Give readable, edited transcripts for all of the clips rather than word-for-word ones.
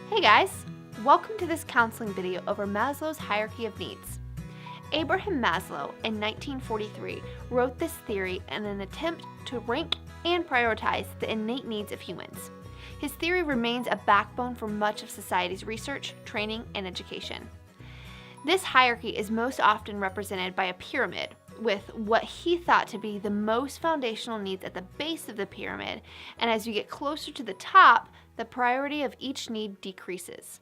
Hey guys! Welcome to this counseling video over Maslow's hierarchy of needs. Abraham Maslow in 1943 wrote this theory in an attempt to rank and prioritize the innate needs of humans. His theory remains a backbone for much of society's research, training, and education. This hierarchy is most often represented by a pyramid, with what he thought to be the most foundational needs at the base of the pyramid, and as you get closer to the top, the priority of each need decreases.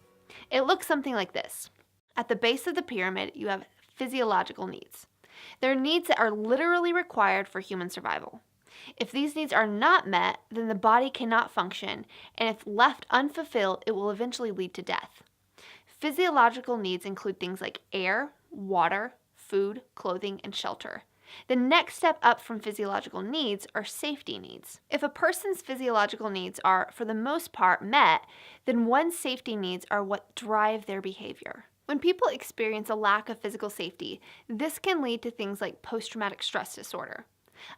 It looks something like this. At the base of the pyramid, you have physiological needs. They're needs that are literally required for human survival. If these needs are not met, then the body cannot function, and if left unfulfilled, it will eventually lead to death. Physiological needs include things like air, water, food, clothing, and shelter. The next step up from physiological needs are safety needs. If a person's physiological needs are, for the most part, met, then one's safety needs are what drive their behavior. When people experience a lack of physical safety, this can lead to things like post-traumatic stress disorder.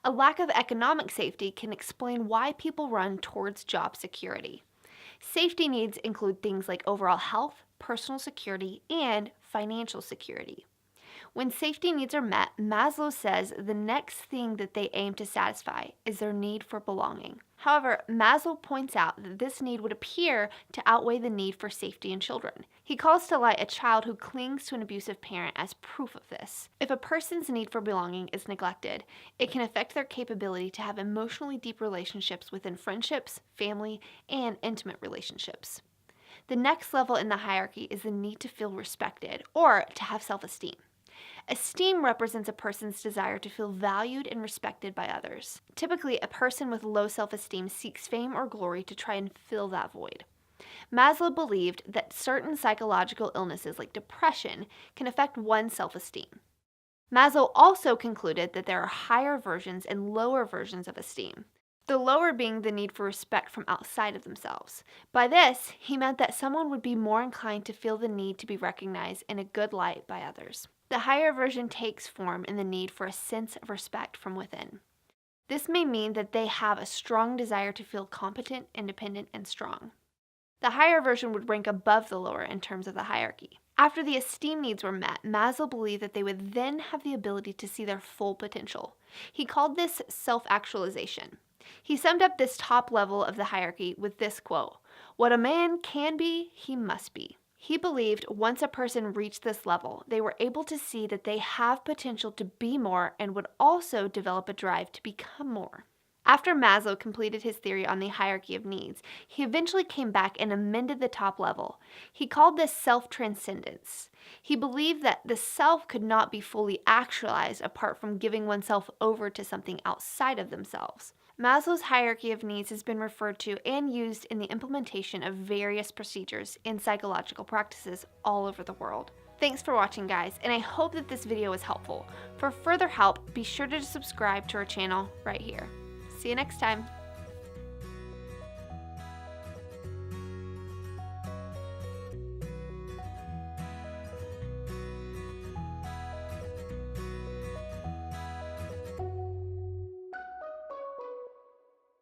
A lack of economic safety can explain why people run towards job security. Safety needs include things like overall health, personal security, and financial security. When safety needs are met, Maslow says the next thing that they aim to satisfy is their need for belonging. However, Maslow points out that this need would appear to outweigh the need for safety in children. He calls to light a child who clings to an abusive parent as proof of this. If a person's need for belonging is neglected, it can affect their capability to have emotionally deep relationships within friendships, family, and intimate relationships. The next level in the hierarchy is the need to feel respected or to have self-esteem. Esteem represents a person's desire to feel valued and respected by others. Typically, a person with low self-esteem seeks fame or glory to try and fill that void. Maslow believed that certain psychological illnesses like depression can affect one's self-esteem. Maslow also concluded that there are higher versions and lower versions of esteem. The lower being the need for respect from outside of themselves. By this, he meant that someone would be more inclined to feel the need to be recognized in a good light by others. The higher version takes form in the need for a sense of respect from within. This may mean that they have a strong desire to feel competent, independent, and strong. The higher version would rank above the lower in terms of the hierarchy. After the esteem needs were met, Maslow believed that they would then have the ability to see their full potential. He called this self-actualization. He summed up this top level of the hierarchy with this quote, "What a man can be, he must be." He believed once a person reached this level, they were able to see that they have potential to be more and would also develop a drive to become more. After Maslow completed his theory on the hierarchy of needs, he eventually came back and amended the top level. He called this self-transcendence. He believed that the self could not be fully actualized apart from giving oneself over to something outside of themselves. Maslow's hierarchy of needs has been referred to and used in the implementation of various procedures in psychological practices all over the world. Thanks for watching, guys, and I hope that this video was helpful. For further help, be sure to subscribe to our channel right here. See you next time.